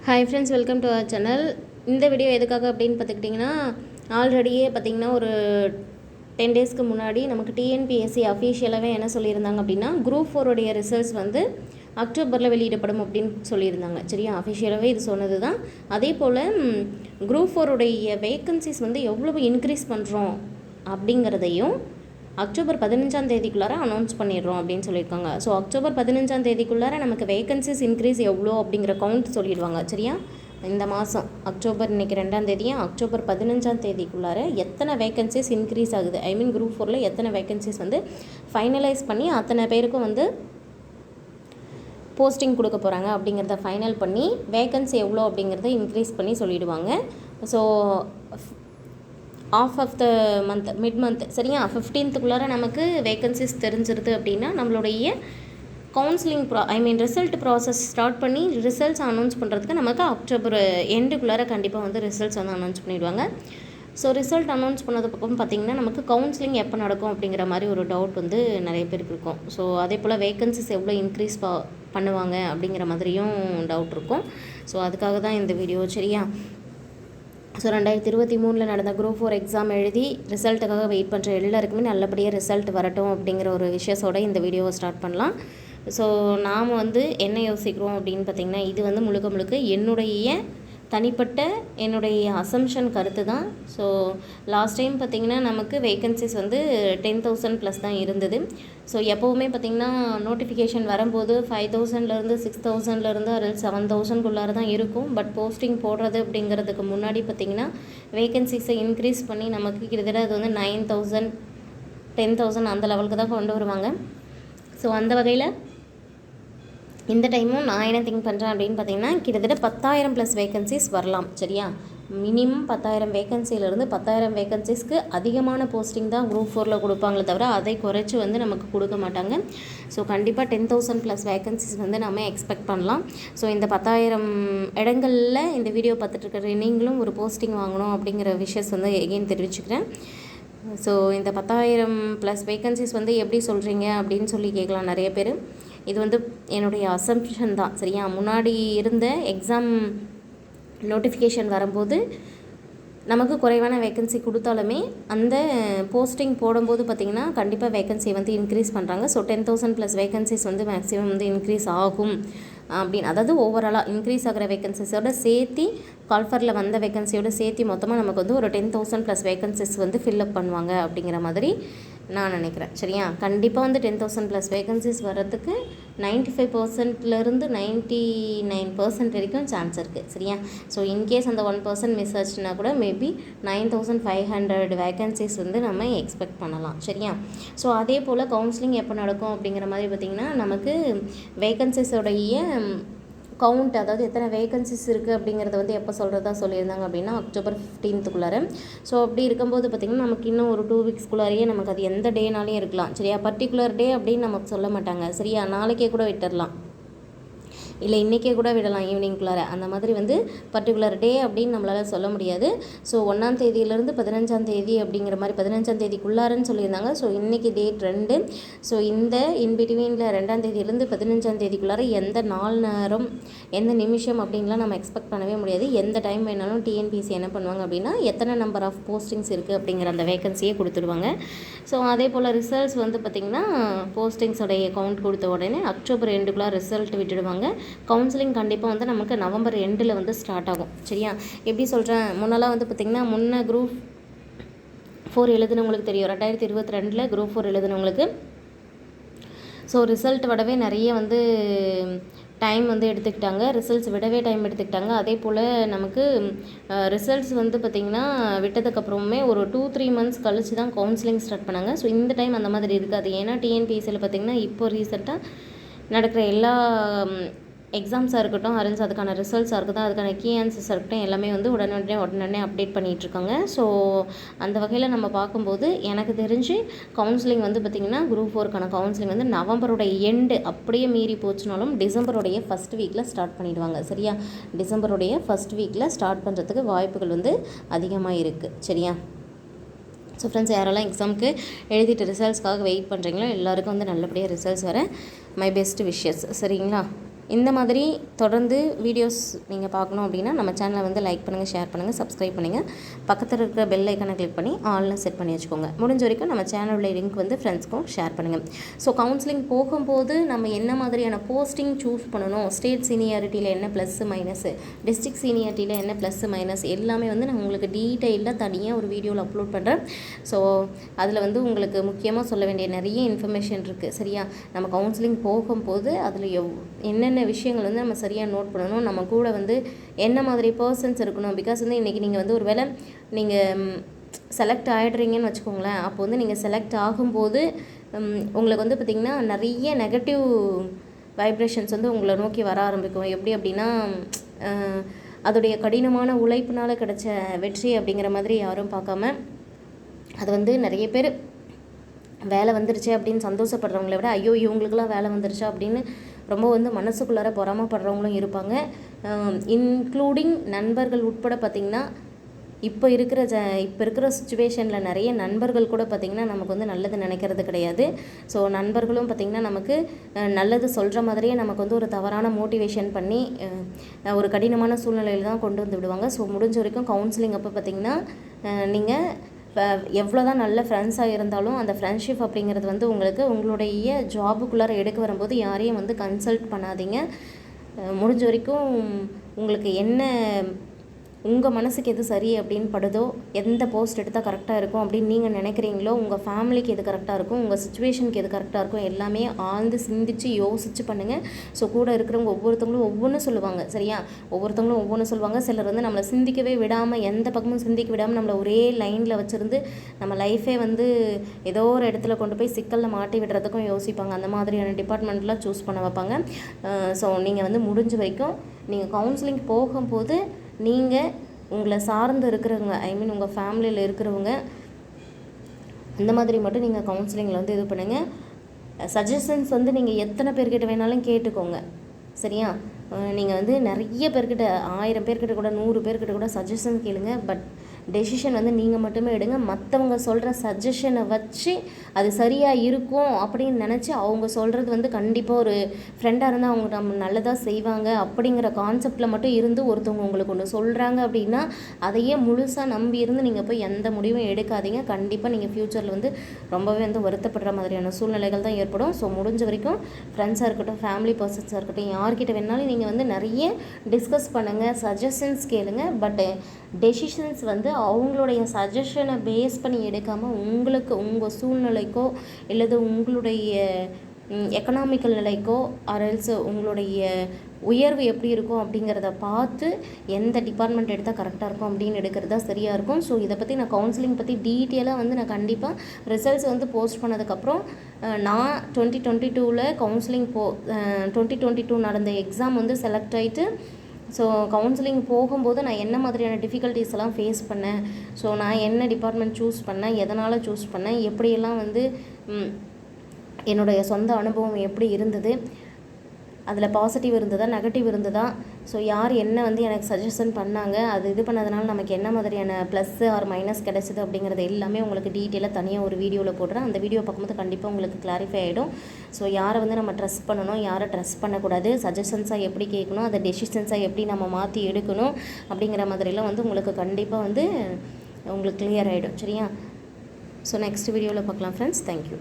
Hi friends, welcome to our channel. இந்த video எதுக்காக அப்படின்னு பார்த்துக்கிட்டிங்கன்னா, ஆல்ரெடியே பார்த்திங்கன்னா ஒரு 10 டேஸ்க்கு முன்னாடி நமக்கு டிஎன்பிஎஸ்சி அஃபீஷியலாகவே என்ன சொல்லியிருந்தாங்க அப்படின்னா, குரூப் 4 ரிசல்ட்ஸ் வந்து அக்டோபரில் வெளியிடப்படும் அப்படின்னு சொல்லியிருந்தாங்க. சரியா, அஃபிஷியலாகவே இது சொன்னது தான். அதே போல் குரூப் 4 வேக்கன்சிஸ் வந்து எவ்வளவு இன்க்ரீஸ் பண்ணுறோம் அப்படிங்கிறதையும் அக்டோபர் 15ஆம் தேதிக்குள்ளார அனௌன்ஸ் பண்ணிடுறோம் அப்படின்னு சொல்லியிருக்காங்க. ஸோ அக்டோபர் 15ஆம் தேதிக்குள்ளார நமக்கு வேகன்சிஸ் இன்க்ரீஸ் எவ்வளோ அப்படிங்கிற கவுண்ட் சொல்லிடுவாங்க. சரியா, இந்த மாதம் அக்டோபர் இன்றைக்கி 2ஆம் தேதியும் அக்டோபர் 15ஆம் தேதிக்குள்ளார எத்தனை வேகன்சிஸ் இன்க்ரீஸ் ஆகுது, ஐ மீன் குரூப் 4 எத்தனை வேகன்சிஸ் வந்து ஃபைனலைஸ் பண்ணி அத்தனை பேருக்கும் வந்து போஸ்டிங் கொடுக்க போகிறாங்க அப்படிங்கிறத ஃபைனல் பண்ணி வேகன்சி எவ்வளோ அப்படிங்கிறத இன்க்ரீஸ் பண்ணி சொல்லிவிடுவாங்க. So half the month, mid month, சரியா 15க்குள்ளார நமக்கு வேகன்சிஸ் தெரிஞ்சிருது அப்படின்னா நம்மளுடைய கவுன்சிலிங் ரிசல்ட் ப்ராசஸ் ஸ்டார்ட் பண்ணி ரிசல்ட்ஸ் அனௌன்ஸ் பண்ணுறதுக்கு நமக்கு அக்டோபர் எண்டுக்குள்ளார கண்டிப்பாக வந்து ரிசல்ட்ஸ் வந்து அனௌன்ஸ் பண்ணிவிடுவாங்க. ஸோ ரிசல்ட் அனௌன்ஸ் பண்ணது பக்கம் பார்த்திங்கன்னா நமக்கு கவுன்சிலிங் எப்போ நடக்கும் அப்படிங்கிற மாதிரி ஒரு டவுட் வந்து நிறைய பேருக்கு இருக்கும். ஸோ அதே போல் வேகன்சிஸ் எவ்வளோ இன்க்ரீஸ் பண்ணுவாங்க அப்படிங்கிற மாதிரியும் டவுட் இருக்கும். ஸோ அதுக்காக தான் இந்த வீடியோ. சரியா, ஸோ 2023 நடந்த குரூப் 4 எக்ஸாம் எழுதி ரிசல்ட்டுக்காக வெயிட் பண்ணுற எல்லாருக்குமே நல்லபடியாக ரிசல்ட் வரட்டும் அப்படிங்கிற ஒரு விஷயத்தோட இந்த வீடியோவை ஸ்டார்ட் பண்ணலாம். ஸோ நாம் வந்து என்ன யோசிக்கிறோம் அப்படின்னு பார்த்திங்கன்னா, இது வந்து முழுக்க என்னுடைய தனிப்பட்ட அசம்ஷன் கருத்து தான். ஸோ லாஸ்ட் டைம் பார்த்திங்கன்னா நமக்கு வேகன்சிஸ் வந்து 10,000 ப்ளஸ் தான் இருந்தது. ஸோ எப்போவுமே பார்த்திங்கன்னா நோட்டிஃபிகேஷன் வரும்போது 5,000லேருந்து 6,000லேருந்து அதில் 7,000க்குள்ளார தான் இருக்கும். பட் போஸ்டிங் போடுறது அப்படிங்கிறதுக்கு முன்னாடி பார்த்திங்கன்னா வேகன்சிஸை இன்க்ரீஸ் பண்ணி நமக்கு கிட்டத்தட்ட அது வந்து 9,000 10,000 அந்த லெவலுக்கு தான் கொண்டு வருவாங்க. ஸோ அந்த வகையில் இந்த டைமும் நான் என்ன திங்க் பண்ணுறேன் அப்படின்னு பார்த்திங்கன்னா, கிட்டத்தட்ட 10,000 ப்ளஸ் வேகன்சிஸ் வரலாம். சரியா, மினிமம் 10,000 வேகன்சியிலேருந்து 10,000 வேகன்சிஸ்க்கு அதிகமான போஸ்டிங் தான் குரூப் 4 கொடுப்பாங்களே தவிர அதை குறைச்சி வந்து நமக்கு கொடுக்க மாட்டாங்க. ஸோ கண்டிப்பாக 10,000 ப்ளஸ் வேகன்சிஸ் வந்து நம்ம எக்ஸ்பெக்ட் பண்ணலாம். ஸோ இந்த 10,000 இடங்களில் இந்த வீடியோ பார்த்துட்ருக்கிற நீங்களும் ஒரு போஸ்டிங் வாங்கணும் அப்படிங்கிற விஷயத்தை வந்து எகெயின் தெரிவிச்சுக்கிறேன். ஸோ இந்த 10,000 ப்ளஸ் வேகன்சிஸ் வந்து எப்படி சொல்கிறீங்க அப்படின்னு சொல்லி கேட்கலாம் நிறைய பேர். இது வந்து என்னுடைய அசம்ஷன் தான். சரியா, முன்னாடி இருந்த எக்ஸாம் நோட்டிஃபிகேஷன் வரும்போது நமக்கு குறைவான வேகன்சி கொடுத்தாலுமே அந்த போஸ்டிங் போடும்போது பார்த்திங்கன்னா கண்டிப்பாக வேகன்சி வந்து இன்க்ரீஸ் பண்ணுறாங்க. ஸோ 10,000 ப்ளஸ் வேகன்சிஸ் வந்து மேக்ஸிமம் வந்து இன்க்ரீஸ் ஆகும் அப்படின்னு, அதாவது ஓவராலாக இன்க்ரீஸ் ஆகிற வேகன்சிஸோட சேர்த்து கால்ஃபரில் வந்த வேகன்சியோட சேர்த்து மொத்தமாக நமக்கு வந்து ஒரு 10,000 ப்ளஸ் வேகன்சிஸ் வந்து ஃபில்அப் பண்ணுவாங்க அப்படிங்கிற மாதிரி நான் நினைக்கிறேன். சரியா, கண்டிப்பாக வந்து 10,000 ப்ளஸ் வேகன்சிஸ் வர்றதுக்கு 95%லேருந்து 99% வரைக்கும் சான்ஸ் இருக்குது. சரியா, ஸோ இன்கேஸ் அந்த 1% மிஸ் ஆச்சுன்னா கூட மேபி 9,500 வேகன்சிஸ் வந்து நம்ம எக்ஸ்பெக்ட் பண்ணலாம். சரியா, ஸோ அதே போல் கவுன்சிலிங் எப்போ நடக்கும் அப்படிங்கிற மாதிரி பார்த்திங்கன்னா நமக்கு வேகன்சிஸோடைய கவுண்ட், அதாவது எத்தனை வேகன்சிஸ் இருக்குது அப்படிங்கிறத வந்து எப்போ சொல்கிறதா சொல்லியிருந்தாங்க அப்படின்னா அக்டோபர் 15க்குள்ளார. ஸோ அப்படி இருக்கும்போது பார்த்திங்கன்னா நமக்கு இன்னும் ஒரு 2 வீக்ஸ்க்குள்ளாரையே நமக்கு அது எந்த டேனாலையும் இருக்கலாம். சரியா, பர்டிகுலர் டே அப்படின்னு நமக்கு சொல்ல மாட்டாங்க. சரியா, நாளைக்கே கூட விட்டுடலாம், இல்லை இன்றைக்கே கூட விடலாம் ஈவினிங்குள்ளார. அந்த மாதிரி வந்து பர்டிகுலர் டே அப்படின்னு நம்மளால் சொல்ல முடியாது. ஸோ 1ஆம் தேதியிலேருந்து 15ஆம் தேதி அப்படிங்கிற மாதிரி 15ஆம் தேதிக்குள்ளாரன்னு சொல்லியிருந்தாங்க. ஸோ இன்றைக்கி டேட் 2. ஸோ இந்த இன்பிட்வீனில் 2ஆம் தேதியிலேருந்து 15ஆம் தேதிக்குள்ளார எந்த நாள் நேரம் எந்த நிமிஷம் அப்படின்லாம் நம்ம எக்ஸ்பெக்ட் பண்ணவே முடியாது. எந்த டைம் வேணாலும் டிஎன்பிஎஸ்சி என்ன பண்ணுவாங்க அப்படின்னா எத்தனை நம்பர் ஆஃப் போஸ்டிங்ஸ் இருக்குது அப்படிங்கிற அந்த வேகன்சியே கொடுத்துடுவாங்க. ஸோ அதே போல் ரிசல்ட்ஸ் வந்து பார்த்திங்கன்னா போஸ்டிங்ஸோடைய கவுண்ட் கொடுத்த உடனே அக்டோபர் எண்டுக்குள்ளே ரிசல்ட் விட்டுடுவாங்க. கவுன்சிலிங் கண்டிப்பாக வந்து நமக்கு நவம்பர் எண்டில் வந்து ஸ்டார்ட் ஆகும். சரியா, எப்படி சொல்கிறேன், முன்னெல்லாம் வந்து பார்த்திங்கன்னா குரூப் 4 எழுதுனவங்களுக்கு தெரியும், 2022 குரூப் 4 எழுதுனவங்களுக்கு ஸோ ரிசல்ட் விடவே நிறைய வந்து டைம் வந்து எடுத்துக்கிட்டாங்க, ரிசல்ட்ஸ் விடவே டைம் எடுத்துக்கிட்டாங்க. அதே போல் நமக்கு ரிசல்ட்ஸ் வந்து பார்த்திங்கன்னா விட்டதுக்கப்புறமே ஒரு 2-3 மந்த்ஸ் கழித்து தான் கவுன்சிலிங் ஸ்டார்ட் பண்ணாங்க. ஸோ இந்த டைம் அந்த மாதிரி இருக்காது. ஏன்னா டிஎன்பிஎஸ்சியில் பார்த்திங்கன்னா இப்போ ரீசெண்டாக நடக்கிற எல்லா எக்ஸாம்ஸாக இருக்கட்டும், அரேஞ்ச் அதுக்கான ரிசல்ட்ஸாக இருக்கட்டும், அதுக்கான கீ ஆன்சர்ஸாக இருக்கட்டும், எல்லாமே வந்து உடனே அப்டேட் பண்ணிகிட்ருக்காங்க. ஸோ அந்த வகையில் நம்ம பார்க்கும்போது எனக்கு தெரிஞ்சு கவுன்சிலிங் வந்து பார்த்திங்கன்னா குரூப் 4க்கான கவுன்சிலிங் வந்து நவம்பருடைய எண்டு அப்படியே மீறி போச்சுனாலும் டிசம்பருடைய ஃபஸ்ட் வீக்கில் ஸ்டார்ட் பண்ணிவிடுவாங்க. சரியா, டிசம்பருடைய ஃபஸ்ட் வீக்கில் ஸ்டார்ட் பண்ணுறதுக்கு வாய்ப்புகள் வந்து அதிகமாக இருக்குது. சரியா, ஸோ ஃப்ரெண்ட்ஸ், யாரெல்லாம் எக்ஸாமுக்கு எழுதிட்டு ரிசல்ட்ஸ்க்காக வெயிட் பண்ணுறீங்களோ எல்லாருக்கும் வந்து நல்லபடியாக ரிசல்ட்ஸ் வர மை பெஸ்ட் விஷஸ். சரிங்களா, இந்த மாதிரி தொடர்ந்து வீடியோஸ் நீங்கள் பார்க்கணும் அப்படின்னா நம்ம சேனலை வந்து லைக் பண்ணுங்கள், ஷேர் பண்ணுங்கள், சப்ஸ்கிரைப் பண்ணுங்கள். பக்கத்தில் இருக்கிற பெல் ஐக்கனை கிளிக் பண்ணி ஆல்னு செட் பண்ணி வச்சுக்கோங்க. முடிஞ்ச வரைக்கும் நம்ம சேனலோட லிங்க் வந்து ஃப்ரெண்ட்ஸ்க்கும் ஷேர் பண்ணுங்கள். ஸோ கவுன்சிலிங் போகும்போது நம்ம என்ன மாதிரியான போஸ்டிங் சூஸ் பண்ணணும், ஸ்டேட் சீனியாரிட்டியில் என்ன ப்ளஸ்ஸு மைனஸு, டிஸ்ட்ரிக்ட் சீனியாரிட்டியில் என்ன ப்ளஸ்ஸு மைனஸ் எல்லாமே வந்து நான் உங்களுக்கு டீட்டெயிலாக தனியாக ஒரு வீடியோவில் அப்லோட் பண்ணுறேன். ஸோ அதில் வந்து உங்களுக்கு முக்கியமாக சொல்ல வேண்டிய நிறைய இன்ஃபர்மேஷன் இருக்குது. சரியா? நம்ம கவுன்சிலிங் போகும்போது அதில் என்னென்ன விஷயங்கள் வந்து நம்ம சரியாக நோட் பண்ணணும், நம்ம கூட வந்து என்ன மாதிரி பர்சன்ஸ் இருக்கணும். பிகாஸ் வந்து இன்றைக்கி நீங்கள் வந்து ஒரு வேளை நீங்கள் செலக்ட் ஆகிடுறீங்கன்னு வச்சுக்கோங்களேன். அப்போ வந்து நீங்கள் செலக்ட் ஆகும்போது உங்களுக்கு வந்து பார்த்திங்கன்னா நிறைய நெகட்டிவ் வைப்ரேஷன்ஸ் வந்து உங்களை நோக்கி வர ஆரம்பிக்கும். எப்படி அப்படின்னா அதோடைய கடினமான உழைப்பினால் கிடைச்ச வெற்றி அப்படிங்கிற மாதிரி யாரும் பார்க்காம அது வந்து நிறைய பேர் வேலை வந்துருச்சு அப்படின்னு சந்தோஷப்படுறவங்கள விட ஐயோ இவங்களுக்குலாம் வேலை வந்துருச்சா அப்படின்னு ரொம்ப வந்து மனசுக்குள்ளார பொறாமப்படுறவங்களும் இருப்பாங்க. இன்க்ளூடிங் நண்பர்கள் உட்பட பார்த்திங்கன்னா இப்போ இருக்கிற சுச்சுவேஷனில் நிறைய நண்பர்கள் கூட பார்த்திங்கன்னா நமக்கு வந்து நல்லது நினைக்கிறது கிடையாது. ஸோ நண்பர்களும் பார்த்திங்கன்னா நமக்கு நல்லது சொல்கிற மாதிரியே நமக்கு வந்து ஒரு தவறான மோட்டிவேஷன் பண்ணி ஒரு கடினமான சூழ்நிலையில் தான் கொண்டு வந்து விடுவாங்க. ஸோ முடிஞ்ச வரைக்கும் கவுன்சிலிங் அப்போ பார்த்திங்கன்னா நீங்கள் எவ்வளோ தான் நல்ல ஃப்ரெண்ட்ஸாக இருந்தாலும் அந்த ஃப்ரெண்ட்ஷிப் அப்படிங்கிறது வந்து உங்களுடைய ஜாபுக்குள்ளார எடுக்க வரும்போது யாரையும் வந்து கன்சல்ட் பண்ணாதீங்க. முடிஞ்ச வரைக்கும் உங்களுக்கு என்ன உங்கள் மனசுக்கு எது சரி அப்படின்னு படுதோ, எந்த போஸ்ட் எடுத்தால் கரெக்டாக இருக்கும் அப்படின்னு நீங்கள் நினைக்கிறீங்களோ, உங்கள் ஃபேமிலிக்கு எது கரெக்டாக இருக்கும், உங்கள் சுச்சுவேஷனுக்கு எது கரெக்டாக இருக்கும் எல்லாமே ஆழ்ந்து சிந்திச்சு யோசித்து பண்ணுங்கள். ஸோ கூட இருக்கிறவங்க ஒவ்வொருத்தவங்களும் ஒவ்வொன்று சொல்லுவாங்க. சரியா? ஒவ்வொருத்தவங்களும் ஒவ்வொன்று சொல்லுவாங்க. சிலர் வந்து நம்மளை சிந்திக்கவே விடாமல், எந்த பக்கமும் சிந்திக்க விடாமல் நம்மளை ஒரே லைனில் வச்சுருந்து நம்ம லைஃபே வந்து ஏதோ ஒரு இடத்துல கொண்டு போய் சிக்கலில் மாட்டி விடுறதுக்கும் யோசிப்பாங்க. அந்த மாதிரியான டிபார்ட்மெண்ட்லாம் சூஸ் பண்ண வைப்பாங்க. ஸோ நீங்கள் வந்து முடிஞ்ச வரைக்கும் நீங்கள் கவுன்சிலிங் போகும்போது நீங்கள் உங்களை சார்ந்து இருக்கிறவங்க, உங்கள் ஃபேமிலியில் இருக்கிறவங்க அந்த மாதிரி மட்டும் நீங்கள் கவுன்சிலிங்கில் வந்து இது பண்ணுங்கள். சஜஷன்ஸ் வந்து நீங்கள் எத்தனை பேர்கிட்ட வேணாலும் கேட்டுக்கோங்க. சரியா? நீங்கள் வந்து நிறைய பேர்கிட்ட 1000 பேர்கிட்ட கூட 100 பேர்கிட்ட கூட சஜஷன் கேளுங்க. பட் டெசிஷன் வந்து நீங்கள் மட்டுமே எடுங்க. மற்றவங்க சொல்கிற சஜஷனை வச்சு அது சரியாக இருக்கும் அப்படின்னு நினச்சி அவங்க சொல்கிறது வந்து கண்டிப்பாக ஒரு ஃப்ரெண்டாக இருந்தால் அவங்க நம்ம நல்லதாக செய்வாங்க அப்படிங்கிற கான்செப்டில் மட்டும் இருந்து ஒருத்தவங்க உங்களுக்கு ஒன்று சொல்கிறாங்க அப்படின்னா அதையே முழுசாக நம்பி இருந்து நீங்கள் போய் எந்த முடிவும் எடுக்காதீங்க. கண்டிப்பாக நீங்கள் ஃப்யூச்சரில் வந்து ரொம்பவே வந்து வருத்தப்படுற மாதிரியான சூழ்நிலைகள் தான் ஏற்படும். ஸோ முடிஞ்ச வரைக்கும் ஃப்ரெண்ட்ஸாக இருக்கட்டும், ஃபேமிலி பர்சன்ஸாக இருக்கட்டும், யார்கிட்ட வேணாலும் நீங்கள் வந்து நிறைய டிஸ்கஸ் பண்ணுங்கள், சஜஷன்ஸ் கேளுங்க. பட் டெசிஷன்ஸ் வந்து அவங்களுடைய சஜஷனை பேஸ் பண்ணி எடுக்காமல் உங்களுக்கு உங்கள் சூழ்நிலைக்கோ இல்லது உங்களுடைய எக்கனாமிக்கல் நிலைக்கோ அரல்ஸ் உங்களுடைய உயர்வு எப்படி இருக்கும் அப்படிங்கிறத பார்த்து எந்த டிபார்ட்மெண்ட் எடுத்தால் கரெக்டாக இருக்கும் அப்படின்னு எடுக்கிறது தான் சரியாக இருக்கும். ஸோ இதை பற்றி நான் கவுன்சிலிங் பற்றி டீட்டெயிலாக வந்து நான் கண்டிப்பாக ரிசல்ட்ஸ் வந்து போஸ்ட் பண்ணதுக்கப்புறம் நான் 2022 கவுன்சிலிங் 2022 நடந்த எக்ஸாம் வந்து செலக்ட் ஆகிட்டு ஸோ கவுன்சிலிங் போகும்போது நான் என்ன மாதிரியான டிஃபிகல்ட்டிஸ் எல்லாம் ஃபேஸ் பண்ணேன், ஸோ நான் என்ன டிபார்ட்மெண்ட் சூஸ் பண்ணேன், எதனால் சூஸ் பண்ணேன், எப்படியெல்லாம் வந்து என்னுடைய சொந்த அனுபவம் எப்படி இருந்தது, அதில் பாசிட்டிவ் இருந்ததா நெகட்டிவ் இருந்ததா, ஸோ யார் என்ன வந்து எனக்கு சஜஷன் பண்ணாங்க, அது இது பண்ணதுனால நமக்கு என்ன மாதிரியான ப்ளஸ்ஸு ஆர் மைனஸ் கிடச்சிது அப்படிங்கிறது எல்லாமே உங்களுக்கு டீட்டெயிலாக தனியாக ஒரு வீடியோவில் போடுறேன். அந்த வீடியோ பார்க்கும்போது கண்டிப்பாக உங்களுக்கு கிளாரிஃபை ஆகிடும். ஸோ யாரை வந்து நம்ம ட்ரஸ்ட் பண்ணணும், யாரை ட்ரஸ்ட் பண்ணக்கூடாது, சஜஷன்ஸாக எப்படி கேட்கணும், அதை டெசிஷன்ஸாக எப்படி நம்ம மாற்றி எடுக்கணும் அப்படிங்கிற மாதிரிலாம் வந்து உங்களுக்கு கண்டிப்பாக வந்து உங்களுக்கு கிளியர் ஆகிடும். சரியா? ஸோ நெக்ஸ்ட் வீடியோவில் பார்க்கலாம் ஃப்ரெண்ட்ஸ். தேங்க்யூ.